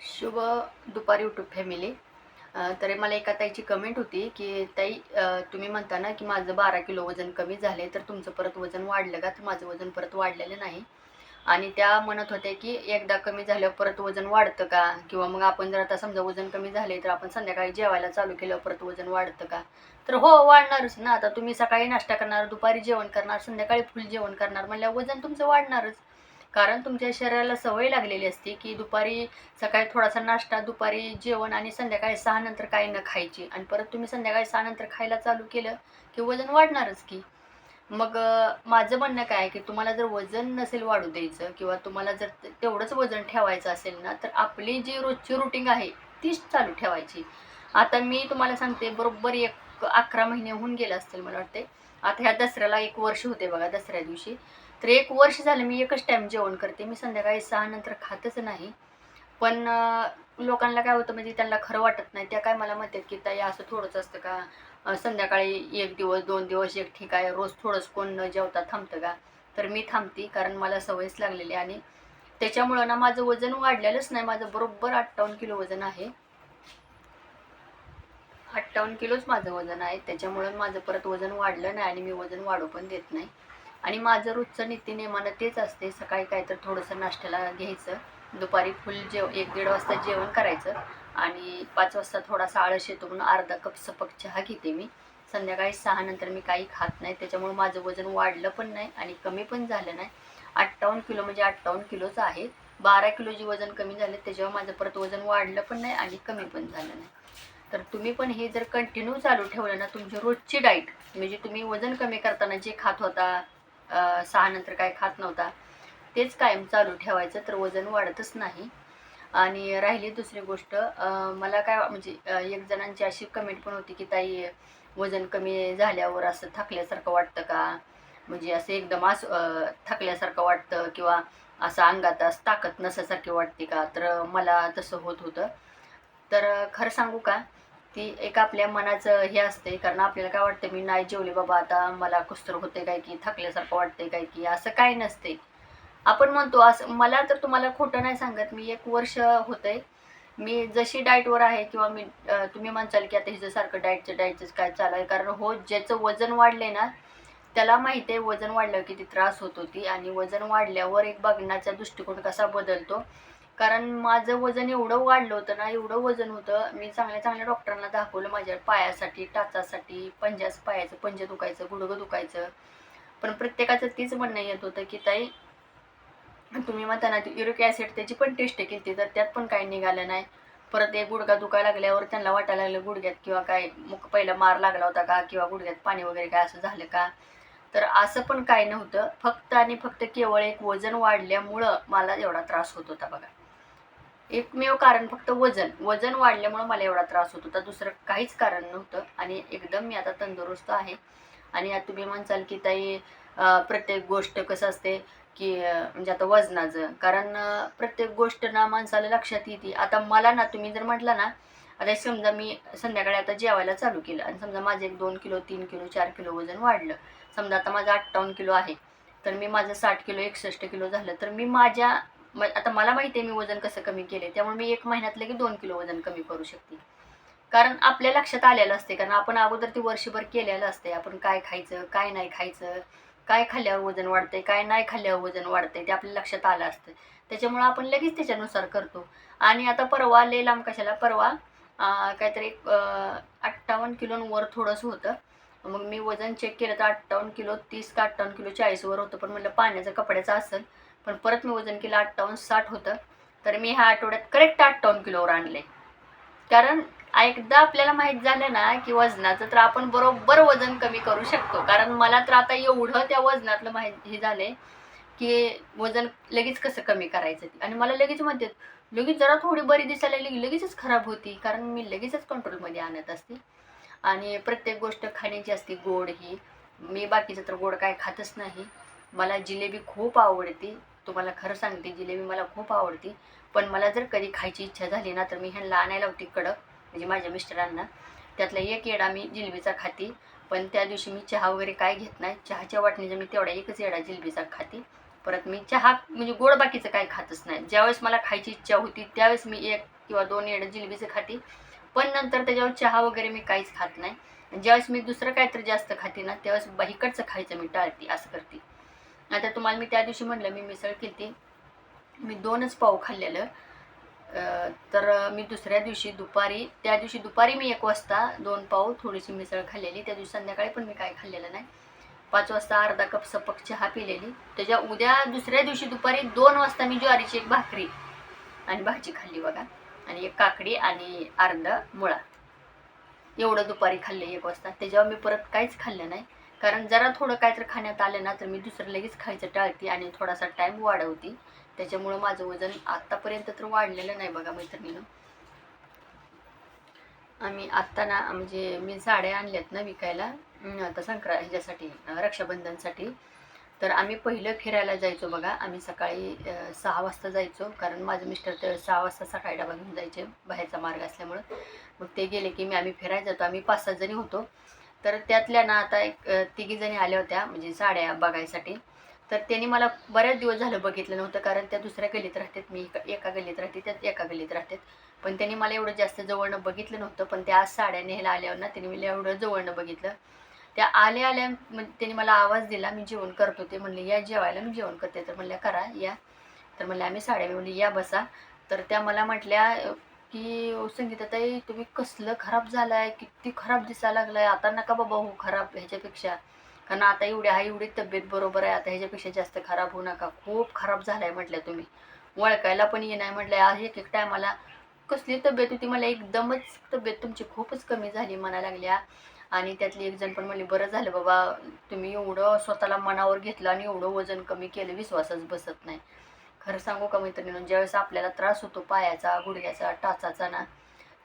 शुभ दुपार YouTube family. तर मला एका ताईची कमेंट होती की ताई, तुम्ही म्हणता ना की माझं 12 किलो वजन कमी झाले, तर तुमचं परत वजन वाढलं का? तर माझं वजन परत वाढलेलं नाही. आणि त्या म्हणत होत्या की एकदा कमी झाल्यावर परत वजन वाढतं का? किंवा मग आपण जर आता समजा वजन कमी झाले तर आपण संध्याकाळी जेवायला चालू केल्यावर परत वजन वाढतं का? तर हो, वाढणारच ना. आता तुम्ही सकाळी नाश्ता करणार, दुपारी जेवण करणार, संध्याकाळी फुल जेवण करणार म्हणल्यावर वजन तुमचं वाढणारच. कारण तुमच्या शरीराला सवय लागलेली असते की दुपारी सकाळी थोडासा नाश्ता, दुपारी जेवण आणि संध्याकाळी 6 नंतर काही न खायची, आणि परत तुम्ही संध्याकाळी 6 नंतर खायला चालू केलं की वजन वाढणारच की. मग माझं म्हणणं काय आहे की तुम्हाला जर वजन नसेल वाढू द्यायचं किंवा तुम्हाला जर तेवढंच वजन ठेवायचं असेल ना, तर आपली जी रोजची रुटीन आहे तीच चालू ठेवायची. आता मी तुम्हाला सांगते, बरोबर 11 महिने होऊन गेले असतील मला वाटते. आता ह्या दसऱ्याला 1 वर्ष होते बघा, दसऱ्या दिवशी. तर 1 वर्ष झालं मी एकच टाईम जेवण करते. मी संध्याकाळी 6 नंतर खातच नाही. पण लोकांना काय होतं, म्हणजे त्यांना खरं वाटत नाही. त्या काय मला म्हणतात की ताई, असं थोडंच असतं का? संध्याकाळी 1 दिवस 2 दिवस एक ठीक आहे, रोज थोडंच कोण न जेवता थांबतं का? तर मी थांबते, कारण मला सवयच लागलेली आहे. आणि त्याच्यामुळं ना माझं वजन वाढलेलंच नाही. माझं बरोबर 58 किलो वजन आहे. 58 किलोच माझं वजन आहे. त्याच्यामुळं माझं परत वजन वाढलं नाही आणि मी वजन वाढू पण देत नाही. आणि माझं रोजचं नित्यनेमानं तेच असते. सकाळी काय तर थोडंसं नाश्त्याला घ्यायचं, दुपारी फुल 1-1.5 वाजता जेवण करायचं, आणि 5 वाजता थोडासा आळस येतो म्हणून अर्धा कप सपक चहा घेते मी. संध्याकाळी 6 नंतर मी काही खात नाही. त्याच्यामुळे माझं वजन वाढलं पण नाही आणि कमी पण झालं नाही. 58 किलो म्हणजे 58 किलोच आहे. 12 किलो जे वजन कमी झालं त्याच्यावर माझं परत वजन वाढलं पण नाही आणि कमी पण झालं नाही. तर तुम्ही पण हे जर कंटिन्यू चालू ठेवलं ना, तुमची रोजची डाईट, म्हणजे तुम्ही वजन कमी करताना जे खात होता, 6 नंतर काय खात नव्हता, तेच कायम चालू ठेवायचं, तर वजन वाढतच नाही. आणि राहिली दुसरी गोष्ट, मला काय म्हणजे एक जणांची अशी कमेंट पण होती की ताई, वजन कमी झाल्यावर असं थकल्यासारखं वाटतं का? म्हणजे असं एकदम असं थकल्यासारखं वाटतं, किंवा असं अंगात असं ताकद नसल्यासारखी वाटते का? तर मला तसं होत होतं. तर खरं सांगू का, ती एक आपल्या मनाचं हे असते. कारण आपल्याला काय वाटतं, मी नाही जेवले बाबा, आता मला कुस्तर होते काय, की थकल्यासारखं वाटते काय, की असं काही नसते. आपण म्हणतो असं. मला तर तुम्हाला खोटं नाही सांगत, मी 1 वर्ष होतंय मी जशी डाएटवर आहे, किंवा मी तुम्ही म्हणताल की आता हिच्यासारखं डाएटचंच काय चालू आहे. कारण हो, ज्याचं वजन वाढले ना, त्याला माहिती आहे वजन वाढल्यावर किती त्रास होत होती, आणि वजन वाढल्यावर एक बघण्याचा दृष्टिकोन कसा बदलतो. कारण माझं वजन एवढं वाढलं होतं ना, एवढं वजन होतं, मी चांगल्या चांगल्या डॉक्टरांना दाखवलं माझ्या पायासाठी, टाचासाठी, पायाचं पंजे दुखायचं, गुडघं दुखायचं. पण प्रत्येकाचं तीच म्हणणं येत होतं की ताई, तुम्ही म्हणता ना ती युरिक ॲसिड, त्याची पण टेस्ट केली तर त्यात पण काही निघालं नाही. परत एक गुडघा दुखायला लागल्यावर त्यांना वाटायला लागलं गुडघ्यात किंवा काय मग पहिला मार लागला होता का, किंवा गुडघ्यात पाणी वगैरे काय असं झालं का? तर असं पण काही नव्हतं. फक्त आणि फक्त केवळ एक वजन वाढल्यामुळं मला एवढा त्रास होत होता बघा. एकमेव कारण फक्त वजन. वजन वाढल्यामुळं मला एवढा त्रास होत होता. दुसरं काहीच कारण नव्हतं, आणि एकदम मी आता तंदुरुस्त आहे. आणि आता तुम्ही म्हणसाल की ताई, प्रत्येक गोष्ट कसं असते की म्हणजे आता वजनाचं कारण, प्रत्येक गोष्ट ना माणसाला लक्षात येते. आता मला ना, तुम्ही जर म्हटलं ना, आता समजा मी संध्याकाळी आता जेवायला चालू केलं आणि समजा माझं 1 2 किलो 3 किलो 4 किलो वजन वाढलं. समजा आता माझं 58 किलो आहे, तर मी माझं 60 किलो 61 किलो झालं, तर मी माझ्या आता मला माहिती आहे मी वजन कसं कमी केले, त्यामुळे मी 1 महिन्यात लगेच 2 किलो वजन कमी करू शकते. कारण आपल्या लक्षात आलेलं असते, कारण आपण अगोदर ती वर्षभर केलेलं असते. आपण काय खायचं, काय नाही खायचं, काय खाल्ल्यावर वजन वाढतंय, काय नाही खाल्ल्यावर वजन वाढतंय, ते आपल्या लक्षात आलं असतं. त्याच्यामुळं आपण लगेच त्याच्यानुसार करतो. आणि आता परवा लय लांब कशाला, परवा काहीतरी 58 किलोंवर थोडंसं होतं. मग मी वजन चेक केलं तर 58 किलो 30 का 58 किलो 40 वर होतं. पण म्हटलं पाण्याचं कपड्याचं असेल. पण परत मी वजन केलं 58-60 होतं. तर मी ह्या आठवड्यात करेक्ट 58 किलोवर आणले. कारण एकदा आपल्याला माहीत झालं ना की वजनाचं, तर आपण बरोबर वजन कमी करू शकतो. कारण मला तर आता एवढं त्या वजनातलं माहिती झालंय की वजन लगेच कसं कमी करायचं ते. आणि मला लगेच म्हणतात, लगेच जरा थोडी बरी दिसायला लागली लगेचच खराब होती, कारण मी लगेचच कंट्रोलमध्ये आणत असते. आणि प्रत्येक गोष्ट खाण्याची असते गोड ही. मी बाकीचं तर गोड काय खातच नाही. मला जिलेबी खूप आवडते. तुम्हाला खरं सांगते, जिलेबी मला खूप आवडते. पण मला जर कधी खायची इच्छा झाली ना, तर मी ह्यांना आणायला होती कडक, म्हणजे माझ्या मिस्टरांना. त्यातला एक येडा मी जिलेबीचा खाते. पण त्या दिवशी मी चहा वगैरे काय घेत नाही. चहाच्या वाटणीचा मी तेवढा एकच येडा जिलेबीचा खाते. परत मी चहा म्हणजे गोड बाकीचं काही खातच नाही. ज्यावेळेस मला खायची इच्छा होती त्यावेळेस मी 1 किंवा 2 येडं जिलेबीचं खाते, पण नंतर त्याच्यावर चहा वगैरे मी काहीच खात नाही. ज्यावेळेस मी दुसरं काहीतरी जास्त खाते ना त्यावेळेस इकडचं खायचं मी टाळते, असं करते. आता तुम्हाला मी त्या दिवशी म्हटलं मी मिसळ केली, मी 2च पाव खाल्लेलं. तर मी दुसऱ्या दिवशी त्या दिवशी दुपारी मी 1 वाजता 2 पाव थोडीशी मिसळ खाल्लेली. त्या दिवशी संध्याकाळी पण मी काय खाल्लेलं नाही. 5 वाजता अर्धा कप सपक चहा पिलेली. दुसऱ्या दिवशी दुपारी 2 वाजता मी ज्वारीची 1 भाकरी आणि भाजी खाल्ली बघा, आणि 1 काकडी आणि अर्धा मुळा, एवढं दुपारी खाल्ले 1 वाजता. त्याच्यावर मी परत काहीच खाल्लं नाही, कारण जरा थोडं काहीतरी खाण्यात आलं ना तर मी दुसरं लगेच खायचं टाळते आणि थोडासा टाईम वाढवते. त्याच्यामुळं माझं वजन आत्तापर्यंत तर वाढलेलं नाही बघा मैत्रिणीनं. आम्ही आत्ता ना म्हणजे मी साड्या आणल्यात ना विकायला, आता ह्याच्यासाठी रक्षाबंधनसाठी. तर आम्ही पहिलं फिरायला जायचो बघा. आम्ही सकाळी 6 वाजता जायचो, कारण माझे मिस्टर तर 6 वाजता सकाळी डबा घेऊन जायचे, बाहेरचा मार्ग असल्यामुळं. मग ते गेले की आम्ही फिरायला जातो. आम्ही 5-6 जणी होतो. तर त्यातल्या ना आता तिघी जणी आल्या होत्या म्हणजे साड्या बघायसाठी. तर त्यांनी मला बऱ्याच दिवस झालं बघितलं नव्हतं, कारण त्या दुसऱ्या गल्लीत राहतात, मी एका गल्लीत राहते, त्यात एका गल्लीत राहतात. पण त्यांनी मला एवढं जास्त जवळनं बघितलं नव्हतं. पण त्या आज साड्या न्यायला आल्यावर ना त्यांनी मला एवढं जवळनं बघितलं. त्या आल्या म्हणजे त्यांनी मला आवाज दिला, मी जेवण करत होते. म्हणले या जेवायला, मी जेवण करते. तर म्हणल्या करा या. तर म्हणले आम्ही साड्या, मी म्हणले या बसा. तर त्या मला म्हटल्या की संगीताताई तुम्ही कसलं खराब झालाय, किती खराब दिसायला लागलाय, आता नका बाबा हो खराब ह्याच्यापेक्षा, कारण आता एवढी तब्येत बरोबर आहे, आता ह्याच्यापेक्षा जास्त खराब होऊ नका, खूप खराब झालाय म्हटल्या तुम्ही, ओळखायला पण ये नाही म्हटलं. आज एक टायमाला कसली तब्येत होती, मला एकदमच तब्येत तुमची खूपच कमी झाली म्हणायला लागल्या. आणि त्यातली एक जण पण म्हणली बरं झालं बाबा तुम्ही एवढं स्वतःला मनावर घेतलं आणि एवढं वजन कमी केलं, विश्वासच बसत नाही. खरं सांगू का मैत्रिणींनो, ज्यावेळेस आपल्याला त्रास होतो पायाचा, गुडघ्याचा, टाचाचा ना,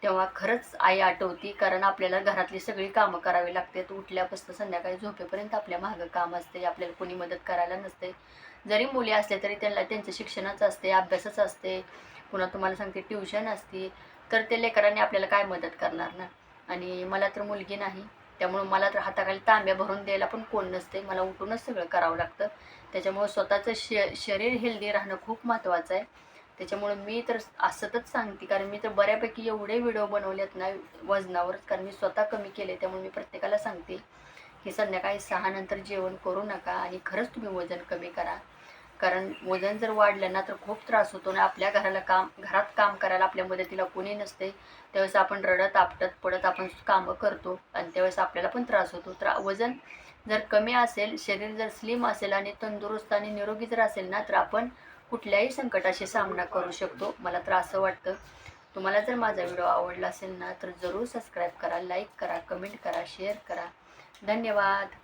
तेव्हा खरंच आई आठवती, कारण आपल्याला घरातली सगळी कामं करावी लागतात. उठल्यापासून संध्याकाळी झोपेपर्यंत आपल्या मागं काम असते, आपल्याला कोणी मदत करायला नसते. जरी मुली असले तरी त्यांचं शिक्षणच असते, अभ्यासच असते, पुन्हा तुम्हाला सांगते ट्युशन असते. तर ते लेकरांनी आपल्याला काय मदत करणार ना. आणि मला तर मुलगी नाही, त्यामुळं मला तर हाताखाली तांब्या भरून द्यायला पण कोण नसते, मला उठूनच सगळं करावं लागतं. त्याच्यामुळं स्वतःचं शरीर हेल्दी राहणं खूप महत्त्वाचं आहे. त्याच्यामुळे मी तर असतच सांगते, कारण मी तर बऱ्यापैकी एवढे व्हिडिओ बनवलेत ना वजनावरच, कारण मी स्वतः कमी केले. त्यामुळे मी प्रत्येकाला सांगते की संध्याकाळी 6 नंतर जेवण करू नका आणि खरंच तुम्ही वजन कमी करा. कारण वजन जर वाढलं ना तर खूप त्रास होतो ना. आपल्या घरात काम करायला आपल्या मदतीला कोणी नसते, त्यावेळेस आपण रडत आपटत पडत आपण कामं करतो आणि त्यावेळेस आपल्याला पण त्रास होतो. तर वजन जर कमी असेल, शरीर जर स्लिम असेल आणि तंदुरुस्त आणि निरोगी जर असेल ना, तर आपण कुठल्याही संकटाशी सामना करू शकतो. मला तर असं वाटतं. तुम्हाला जर माझा व्हिडिओ आवडला असेल ना तर जरूर सबस्क्राईब करा, लाईक करा, कमेंट करा, शेअर करा. धन्यवाद.